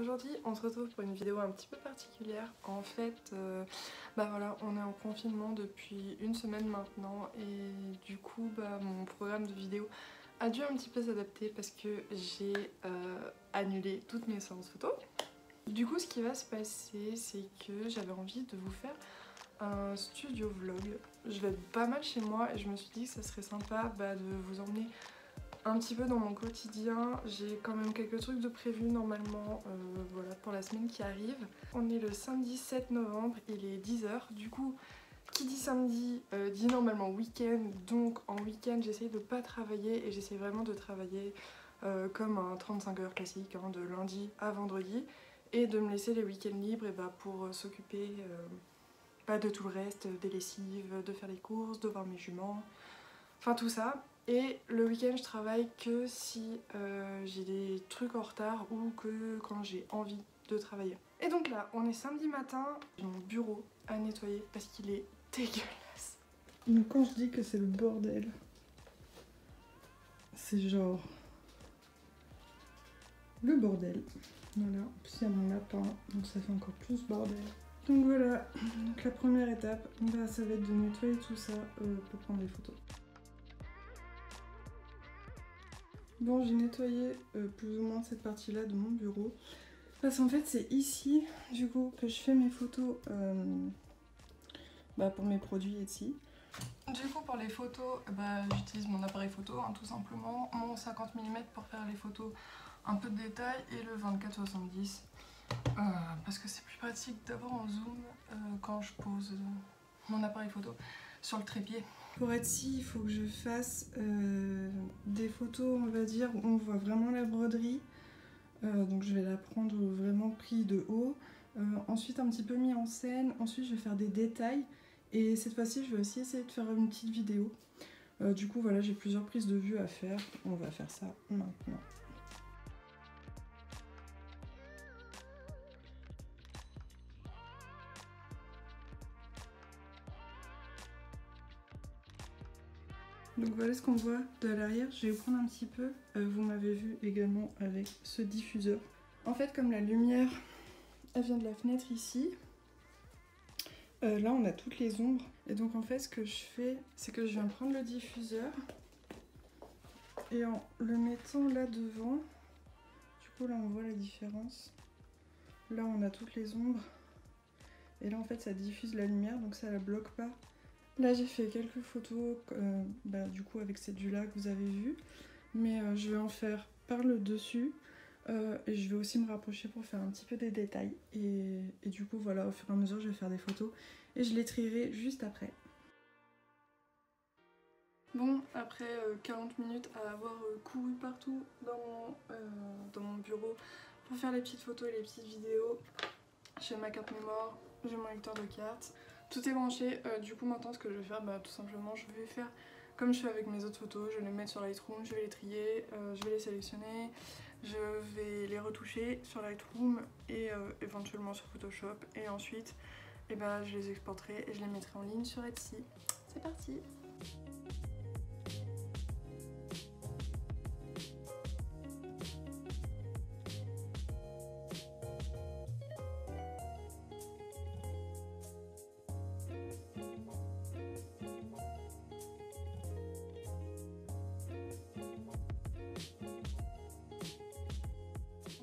Aujourd'hui on se retrouve pour une vidéo un petit peu particulière. En fait, voilà, on est en confinement depuis une semaine maintenant et du coup mon programme de vidéo a dû un petit peu s'adapter parce que j'ai annulé toutes mes séances photo. Du coup ce qui va se passer c'est que j'avais envie de vous faire un studio vlog. Je vais être pas mal chez moi et je me suis dit que ça serait sympa de vous emmener un petit peu dans mon quotidien. J'ai quand même quelques trucs de prévus normalement voilà, pour la semaine qui arrive. On est le samedi 7 novembre, il est 10 h. Du coup, qui dit samedi dit normalement week-end. Donc en week-end, j'essaye de pas travailler et j'essaye vraiment de travailler comme un 35 heures classique, hein, de lundi à vendredi. Et de me laisser les week-ends libres pour s'occuper de tout le reste, des lessives, de faire les courses, de voir mes juments, enfin tout ça. Et le week-end je travaille que si j'ai des trucs en retard ou que quand j'ai envie de travailler. Et donc là on est samedi matin, j'ai mon bureau à nettoyer parce qu'il est dégueulasse. Donc quand je dis que c'est le bordel, c'est genre le bordel. Voilà, en plus il y a mon lapin, donc ça fait encore plus bordel. Donc voilà, donc la première étape, ça va être de nettoyer tout ça pour prendre des photos. Bon, j'ai nettoyé plus ou moins cette partie-là de mon bureau. Parce qu'en fait, c'est ici, du coup, que je fais mes photos pour mes produits Etsy. Du coup, pour les photos, j'utilise mon appareil photo, hein, tout simplement. Mon 50 mm pour faire les photos un peu de détail et le 24-70. Parce que c'est plus pratique d'avoir en zoom quand je pose mon appareil photo sur le trépied. Pour Etsy, il faut que je fasse des photos, on va dire, où on voit vraiment la broderie. Donc je vais la prendre vraiment pris de haut. Ensuite un petit peu mis en scène. Ensuite je vais faire des détails. Et cette fois-ci je vais aussi essayer de faire une petite vidéo. Du coup voilà, j'ai plusieurs prises de vue à faire. On va faire ça maintenant. Donc voilà ce qu'on voit de l'arrière. Je vais vous prendre un petit peu. Vous m'avez vu également avec ce diffuseur. En fait, comme la lumière elle vient de la fenêtre ici, là on a toutes les ombres. Et donc en fait ce que je fais, c'est que je viens prendre le diffuseur et en le mettant là devant, du coup là on voit la différence. Là on a toutes les ombres et là en fait ça diffuse la lumière, donc ça la bloque pas. Là j'ai fait quelques photos du coup avec cette vue là que vous avez vue, mais je vais en faire par le dessus et je vais aussi me rapprocher pour faire un petit peu des détails et du coup voilà, au fur et à mesure je vais faire des photos et je les trierai juste après. Bon, après 40 minutes à avoir couru partout dans mon bureau pour faire les petites photos et les petites vidéos, j'ai ma carte mémoire, j'ai mon lecteur de cartes, tout est branché. Du coup maintenant ce que je vais faire, tout simplement je vais faire comme je fais avec mes autres photos, je vais les mettre sur Lightroom, je vais les trier, je vais les sélectionner, je vais les retoucher sur Lightroom et éventuellement sur Photoshop, et ensuite je les exporterai et je les mettrai en ligne sur Etsy. C'est parti!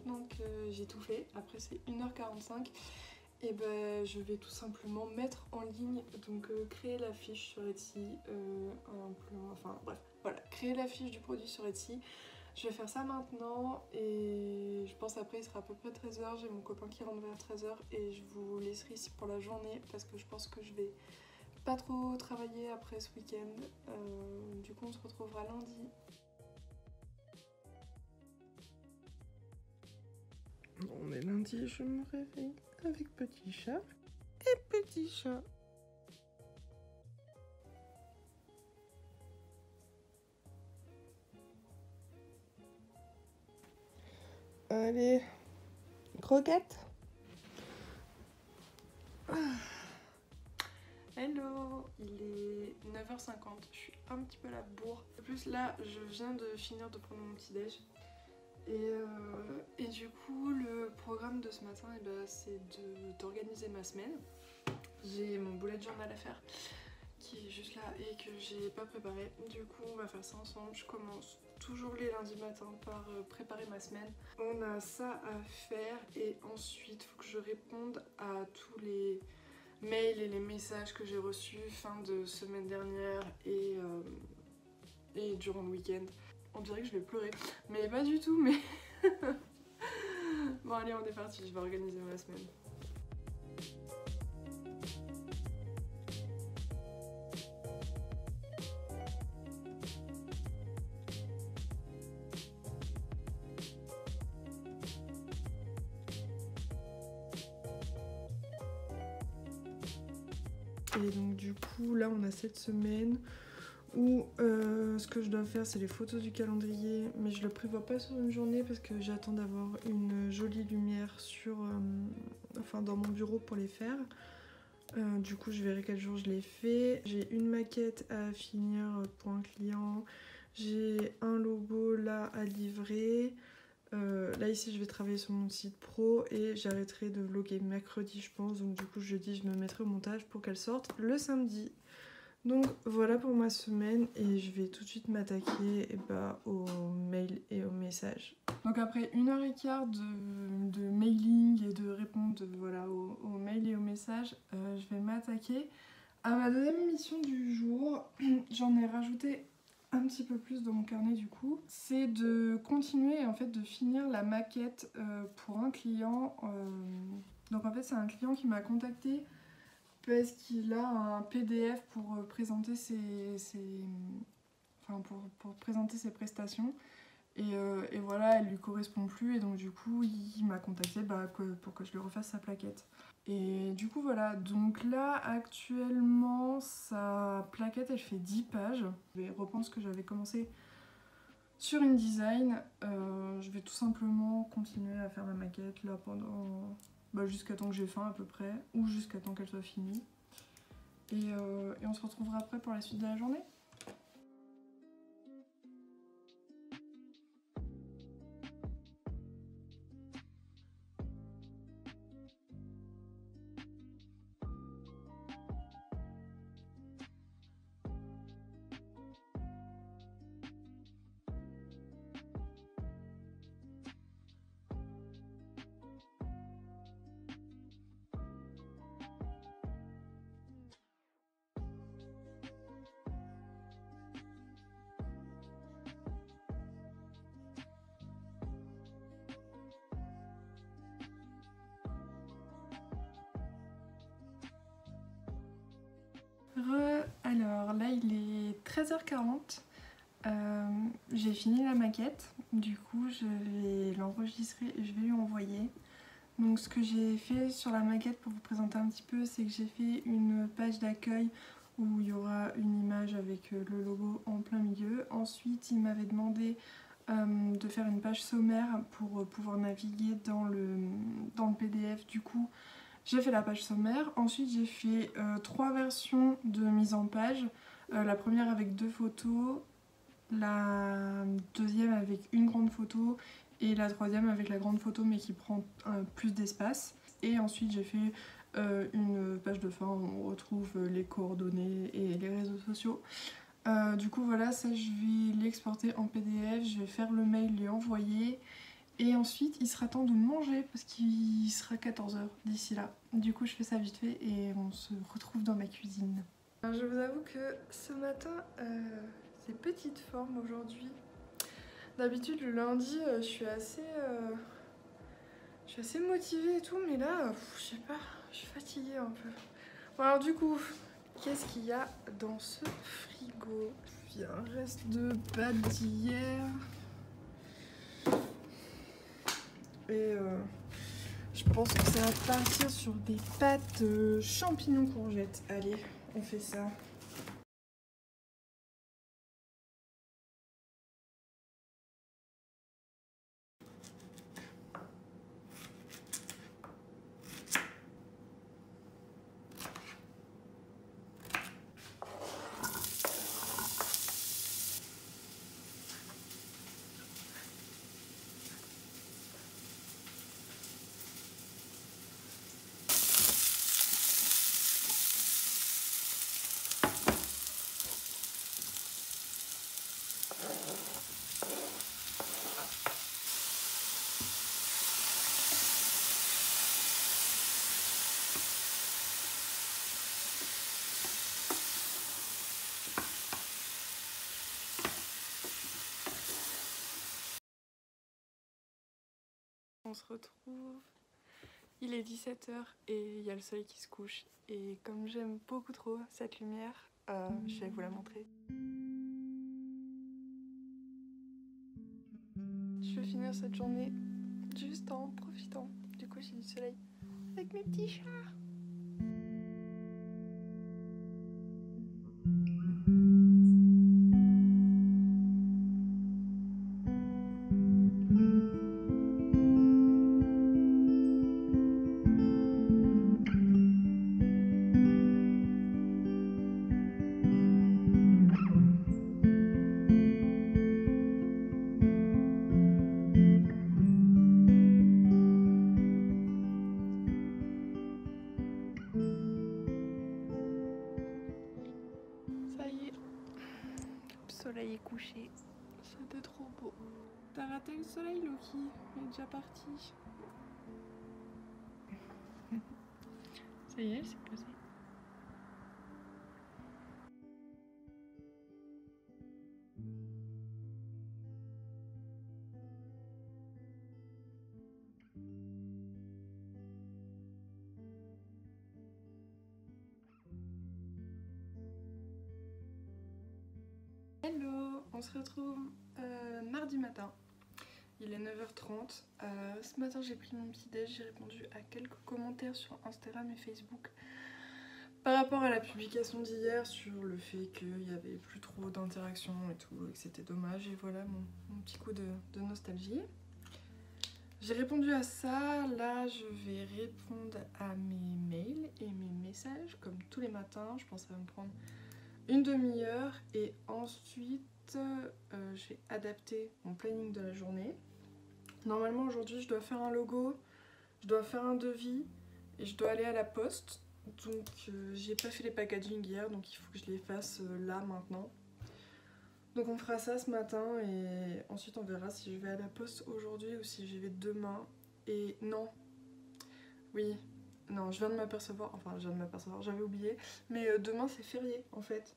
Donc j'ai tout fait, après c'est 1 h 45 et je vais tout simplement mettre en ligne, donc créer la fiche sur Etsy, créer la fiche du produit sur Etsy. Je vais faire ça maintenant et je pense après il sera à peu près 13 h, j'ai mon copain qui rentre vers 13 h et je vous laisserai ici pour la journée parce que je pense que je vais pas trop travailler après ce week-end. Du coup on se retrouvera lundi. On est lundi, je me réveille avec petit chat et petit chat. Allez, croquette. Hello, il est 9 h 50, je suis un petit peu à la bourre. En plus là, je viens de finir de prendre mon petit déj Et du coup, le programme de ce matin, eh ben, c'est d'organiser ma semaine. J'ai mon bullet journal à faire qui est juste là et que j'ai pas préparé. Du coup, on va faire ça ensemble. Je commence toujours les lundis matins par préparer ma semaine. On a ça à faire et ensuite, il faut que je réponde à tous les mails et les messages que j'ai reçus fin de semaine dernière et durant le week-end. On dirait que je vais pleurer, mais pas du tout, mais... Bon allez, on est parti, je vais organiser ma semaine. Et donc du coup, là on a cette semaine où ce que je dois faire c'est les photos du calendrier, mais je le prévois pas sur une journée parce que j'attends d'avoir une jolie lumière dans mon bureau pour les faire. Du coup je verrai quel jour je les fais. J'ai une maquette à finir pour un client, j'ai un logo là à livrer. Là ici je vais travailler sur mon site pro et j'arrêterai de vlogger mercredi je pense, donc du coup jeudi je me mettrai au montage pour qu'elle sorte le samedi. Donc voilà pour ma semaine et je vais tout de suite m'attaquer aux mails et aux messages. Donc après 1h15 de mailing et de répondre aux mails et aux messages, je vais m'attaquer à ma deuxième mission du jour. J'en ai rajouté un petit peu plus dans mon carnet du coup. C'est de continuer en fait de finir la maquette pour un client. Donc en fait c'est un client qui m'a contacté parce qu'il a un PDF pour présenter pour présenter ses prestations et voilà, elle lui correspond plus et donc du coup il m'a contacté pour que je lui refasse sa plaquette. Et du coup voilà, donc là actuellement sa plaquette elle fait 10 pages. Je vais reprendre ce que j'avais commencé sur InDesign. Je vais tout simplement continuer à faire ma maquette là pendant jusqu'à temps que j'ai faim à peu près, ou jusqu'à temps qu'elle soit finie. Et on se retrouvera après pour la suite de la journée. Alors là il est 13h40, j'ai fini la maquette, du coup je vais l'enregistrer et je vais lui envoyer. Donc ce que j'ai fait sur la maquette pour vous présenter un petit peu, c'est que j'ai fait une page d'accueil où il y aura une image avec le logo en plein milieu. Ensuite il m'avait demandé de faire une page sommaire pour pouvoir naviguer dans le PDF. Du coup j'ai fait la page sommaire. Ensuite j'ai fait 3 versions de mise en page. La première avec 2 photos, la deuxième avec une grande photo et la troisième avec la grande photo mais qui prend plus d'espace. Et ensuite j'ai fait une page de fin où on retrouve les coordonnées et les réseaux sociaux. Du coup voilà, ça je vais l'exporter en PDF, je vais faire le mail, lui envoyer. Et ensuite, il sera temps de manger parce qu'il sera 14h d'ici là. Du coup, je fais ça vite fait et on se retrouve dans ma cuisine. Alors, je vous avoue que ce matin, c'est petite forme aujourd'hui. D'habitude, le lundi, je suis assez motivée et tout, mais là, je sais pas, je suis fatiguée un peu. Bon, alors du coup, qu'est-ce qu'il y a dans ce frigo? Il y a un reste de pâtes d'hier. Et je pense que ça va partir sur des pâtes champignons courgettes. Allez, on fait ça. On se retrouve, il est 17 h et il y a le soleil qui se couche. Et comme j'aime beaucoup trop cette lumière, je vais vous la montrer. Je vais finir cette journée juste en profitant du coucher du soleil avec mes petits chats. Ça y est, le soleil est couché. C'était trop beau. T'as raté le soleil, Loki? Il est déjà parti. Ça y est, elle s'est posée. Hello, on se retrouve mardi matin. Il est 9 h 30. Ce matin j'ai pris mon petit déj, j'ai répondu à quelques commentaires sur Instagram et Facebook par rapport à la publication d'hier sur le fait qu'il n'y avait plus trop d'interactions et tout, et que c'était dommage. Et voilà mon petit coup de nostalgie. J'ai répondu à ça, là je vais répondre à mes mails et mes messages comme tous les matins. Je pense que ça va me prendre une demi-heure et ensuite j'ai adapté mon planning de la journée. Normalement aujourd'hui je dois faire un logo, je dois faire un devis et je dois aller à la poste. Donc j'ai pas fait les packaging hier, donc il faut que je les fasse là maintenant. Donc on fera ça ce matin et ensuite on verra si je vais à la poste aujourd'hui ou si j'y vais demain. Et non, oui, non, je viens de m'apercevoir, j'avais oublié, mais demain c'est férié en fait.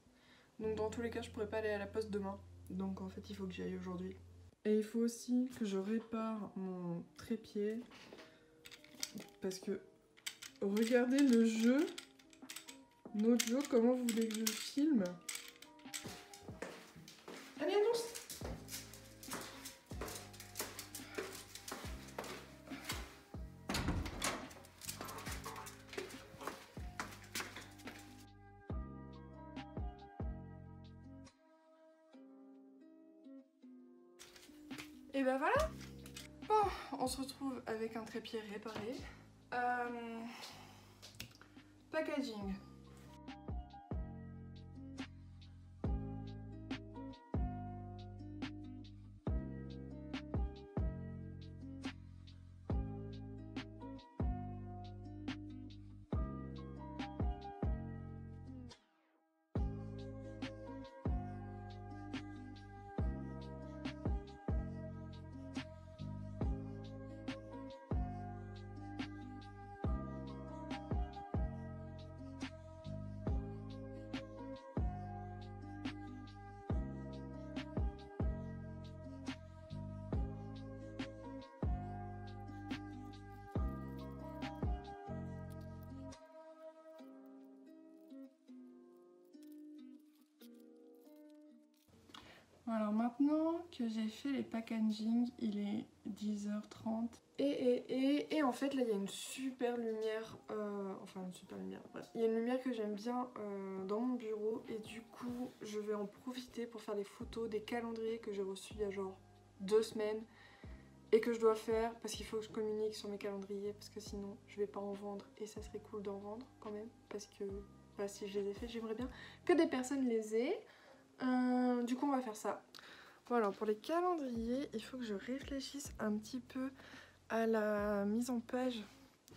Donc dans tous les cas je pourrais pas aller à la poste demain. Donc en fait il faut que j'y aille aujourd'hui. Et il faut aussi que je répare mon trépied. Parce que regardez le jeu. Notre jeu, comment vous voulez que je le filme? Allez, annonce! Et ben voilà. Bon, on se retrouve avec un trépied réparé. Packaging. Alors maintenant que j'ai fait les packaging, il est 10 h 30 et en fait là il y a une super lumière, bref, il y a une lumière que j'aime bien dans mon bureau et du coup je vais en profiter pour faire des photos des calendriers que j'ai reçus il y a genre 2 semaines et que je dois faire parce qu'il faut que je communique sur mes calendriers parce que sinon je vais pas en vendre et ça serait cool d'en vendre quand même parce que bah, si je les ai fait j'aimerais bien que des personnes les aient. Du coup on va faire ça. Bon alors pour les calendriers il faut que je réfléchisse un petit peu à la mise en page,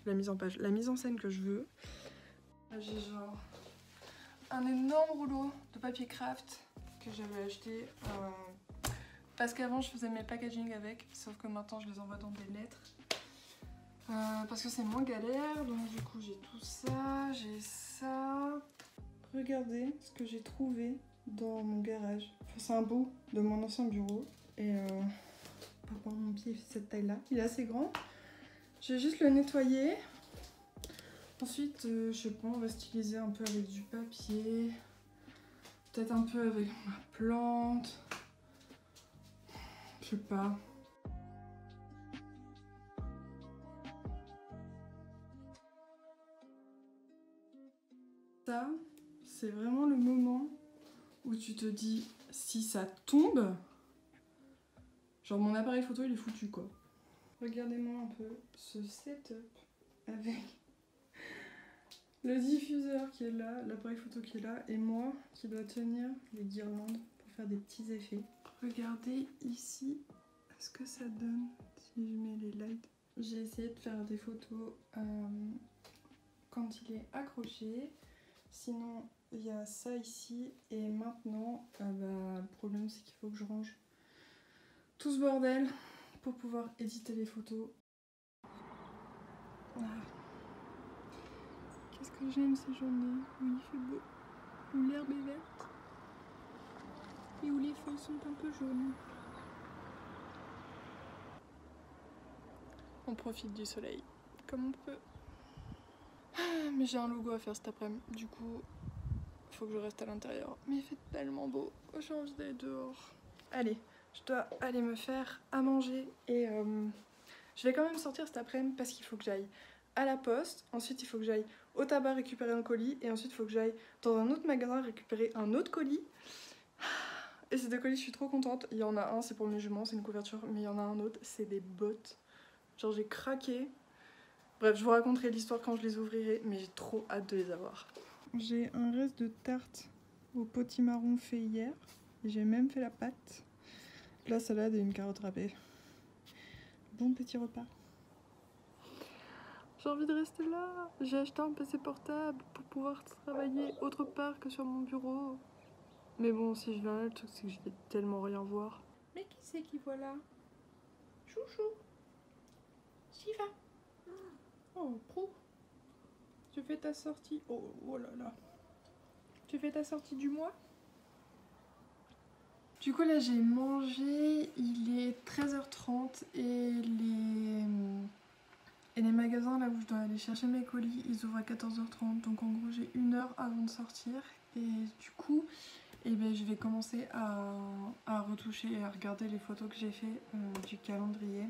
la mise en scène que je veux. J'ai genre un énorme rouleau de papier craft que j'avais acheté parce qu'avant je faisais mes packaging avec, sauf que maintenant je les envoie dans des lettres parce que c'est moins galère. Donc du coup j'ai tout ça, j'ai ça. Regardez ce que j'ai trouvé dans mon garage. Enfin, c'est un bout de mon ancien bureau et mon pied fait cette taille là, il est assez grand. Je vais juste le nettoyer. Ensuite, je sais pas, on va styliser un peu avec du papier. Peut-être un peu avec ma plante. Je sais pas. Ça, c'est vraiment le moment où tu te dis, si ça tombe, genre mon appareil photo il est foutu quoi. Regardez-moi un peu ce setup avec le diffuseur qui est là, l'appareil photo qui est là, et moi qui dois tenir les guirlandes pour faire des petits effets. Regardez ici ce que ça donne si je mets les lights. J'ai essayé de faire des photos quand il est accroché. Sinon, il y a ça ici. Et maintenant, le problème c'est qu'il faut que je range tout ce bordel pour pouvoir éditer les photos. Ah. Qu'est-ce que j'aime ces journées où il fait beau, où l'herbe est verte et où les feuilles sont un peu jaunes. On profite du soleil comme on peut. Mais j'ai un logo à faire cet après-midi, du coup, faut que je reste à l'intérieur. Mais il fait tellement beau, j'ai envie d'aller dehors. Allez, je dois aller me faire à manger et je vais quand même sortir cet après-midi parce qu'il faut que j'aille à la poste. Ensuite, il faut que j'aille au tabac récupérer un colis et ensuite, il faut que j'aille dans un autre magasin récupérer un autre colis. Et ces deux colis, je suis trop contente. Il y en a un, c'est pour mes juments, c'est une couverture, mais il y en a un autre, c'est des bottes. Genre, j'ai craqué. Bref, je vous raconterai l'histoire quand je les ouvrirai, mais j'ai trop hâte de les avoir. J'ai un reste de tarte au potimarron fait hier. J'ai même fait la pâte. La salade et une carotte râpée. Bon petit repas. J'ai envie de rester là. J'ai acheté un PC portable pour pouvoir travailler autre part que sur mon bureau. Mais bon, si je viens là, le truc c'est que je vais tellement rien voir. Mais qui c'est qui voit là? Chouchou. Shiva. Oh, Prou. Tu fais ta sortie. Oh, oh là là. Tu fais ta sortie du mois? Du coup là j'ai mangé, il est 13h30 et les magasins là où je dois aller chercher mes colis, ils ouvrent à 14h30, donc en gros j'ai 1 heure avant de sortir et du coup je vais commencer à retoucher et à regarder les photos que j'ai fait du calendrier.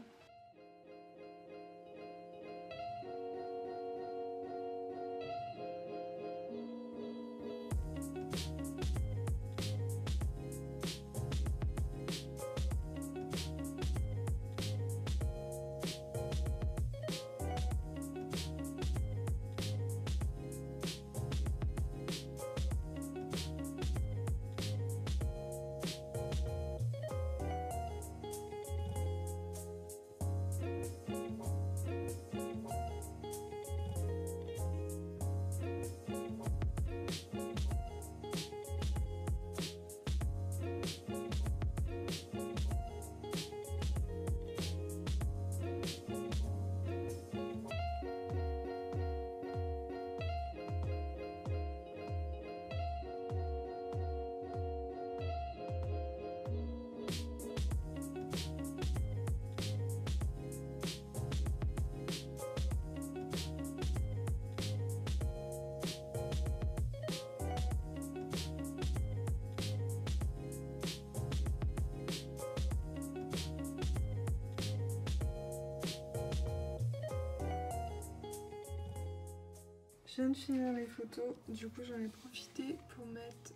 Je viens de finir les photos, du coup j'en ai profité pour mettre,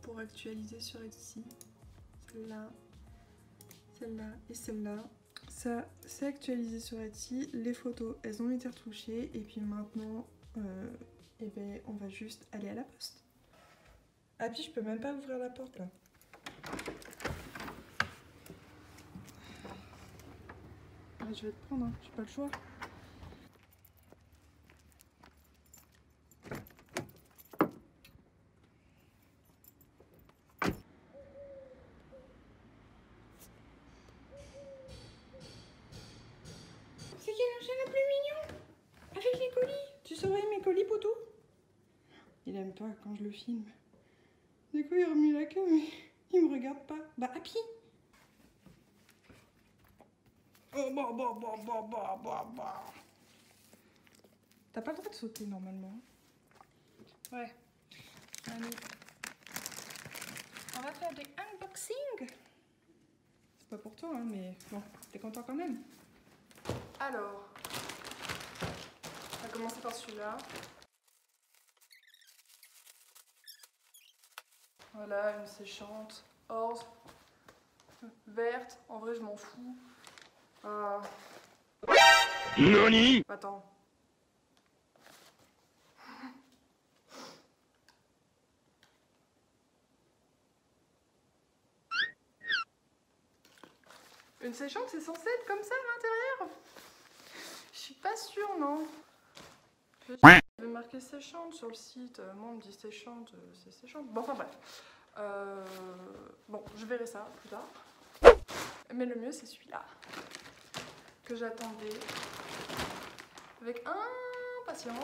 pour actualiser sur Etsy. Celle-là, celle-là et celle-là. Ça c'est actualisé sur Etsy, les photos elles ont été retouchées et puis maintenant on va juste aller à la poste. Ah puis je peux même pas ouvrir la porte là. Je vais te prendre, hein. J'ai pas le choix. C'est quel enchaîne le plus mignon? Avec les colis. Tu surveilles mes colis, potou? Il aime pas quand je le filme. Du coup, il remue la queue, mais il me regarde pas. Bah, Happy! Oh, T'as pas le droit de sauter normalement. Ouais. Allez. On va faire des unboxing. C'est pas pour toi, hein, mais bon, t'es content quand même. Alors, on va commencer par celui-là. Voilà, une séchante, orge, verte. En vrai, je m'en fous. NANI? Attends. Une séchante, c'est censé être comme ça à l'intérieur? Je suis pas sûre, non. Je vais marquer séchante sur le site. Moi, on me dit séchante, c'est séchante. Bon, enfin bref. Bon, je verrai ça plus tard. Mais le mieux, c'est celui-là. Que j'attendais avec impatience.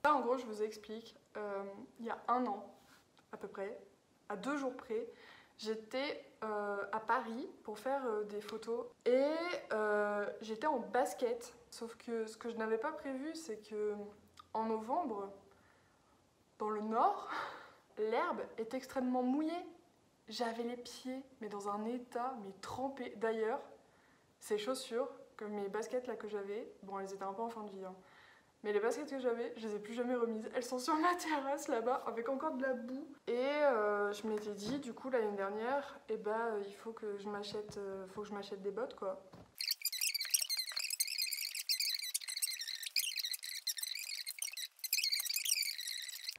Là, en gros, je vous explique. Il y a un an, à peu près, à 2 jours près, j'étais à Paris pour faire des photos et j'étais en basket. Sauf que ce que je n'avais pas prévu, c'est que en novembre, dans le nord, l'herbe est extrêmement mouillée. J'avais les pieds, mais dans un état, mais trempés. D'ailleurs, ces chaussures, comme mes baskets là que j'avais, bon, elles étaient un peu en fin de vie, hein. Mais les baskets que j'avais, je les ai plus jamais remises. Elles sont sur ma terrasse là-bas, avec encore de la boue. Et je m'étais dit, du coup, l'année dernière, eh ben, il faut que je m'achète des bottes, quoi.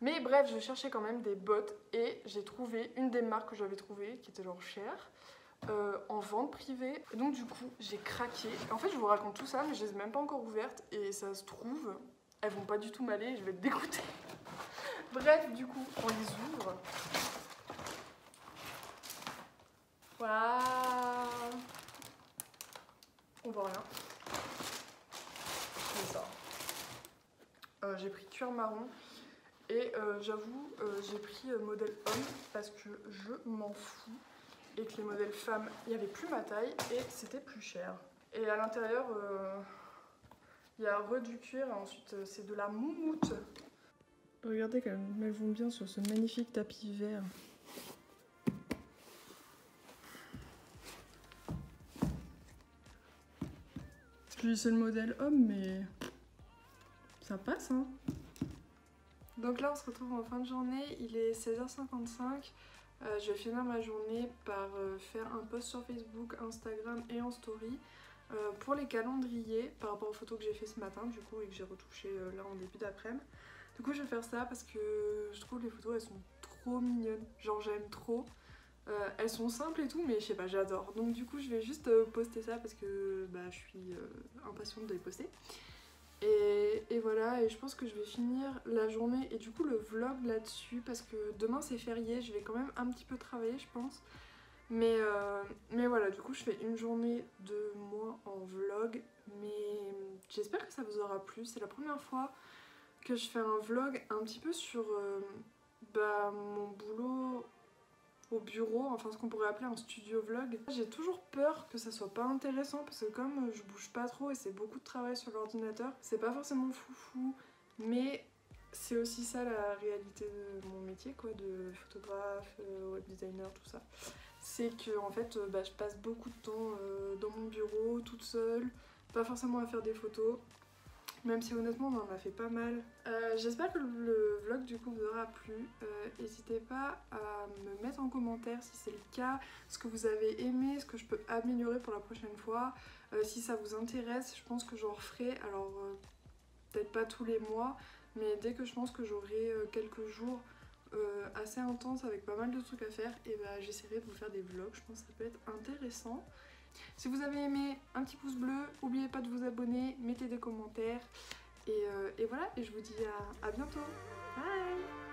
Mais bref, je cherchais quand même des bottes et j'ai trouvé une des marques que j'avais trouvées, qui était genre chère, en vente privée. Et donc du coup, j'ai craqué. En fait, je vous raconte tout ça, mais je les ai même pas encore ouvertes. Et ça se trouve, elles vont pas du tout m'aller et je vais être dégoûtée. Bref, du coup, on les ouvre. Voilà. On voit rien. C'est ça. J'ai pris cuir marron. Et j'avoue, j'ai pris modèle homme parce que je m'en fous et que les modèles femmes, il n'y avait plus ma taille et c'était plus cher. Et à l'intérieur, il y a du cuir et ensuite c'est de la moumoute. Regardez comme elles vont bien sur ce magnifique tapis vert. Je dis c'est le modèle homme, mais ça passe, hein. Donc là, on se retrouve en fin de journée, il est 16h55. Je vais finir ma journée par faire un post sur Facebook, Instagram et en story pour les calendriers par rapport aux photos que j'ai fait ce matin du coup et que j'ai retouché là en début d'après-midi. Du coup, je vais faire ça parce que je trouve les photos elles sont trop mignonnes, genre j'aime trop. Elles sont simples et tout, mais je sais pas, j'adore. Donc du coup, je vais juste poster ça parce que bah, je suis impatiente de les poster. Et voilà, et je pense que je vais finir la journée et du coup le vlog là-dessus parce que demain c'est férié, je vais quand même un petit peu travailler je pense. Mais voilà, du coup je fais une journée de moins en vlog, mais j'espère que ça vous aura plu. C'est la première fois que je fais un vlog un petit peu sur bah, mon boulot au bureau, enfin ce qu'on pourrait appeler un studio vlog. J'ai toujours peur que ça soit pas intéressant parce que comme je bouge pas trop et c'est beaucoup de travail sur l'ordinateur, c'est pas forcément foufou, mais c'est aussi ça la réalité de mon métier quoi, de photographe, web designer, tout ça. C'est que en fait bah, je passe beaucoup de temps dans mon bureau toute seule, pas forcément à faire des photos. Même si honnêtement on en a fait pas mal. J'espère que le vlog du coup vous aura plu. N'hésitez pas à me mettre en commentaire si c'est le cas, ce que vous avez aimé, ce que je peux améliorer pour la prochaine fois. Si ça vous intéresse, je pense que j'en referai. Alors peut-être pas tous les mois, mais dès que je pense que j'aurai quelques jours assez intenses avec pas mal de trucs à faire, et bah, j'essaierai de vous faire des vlogs. Je pense que ça peut être intéressant. Si vous avez aimé, un petit pouce bleu, n'oubliez pas de vous abonner, mettez des commentaires et voilà, et je vous dis à bientôt. Bye.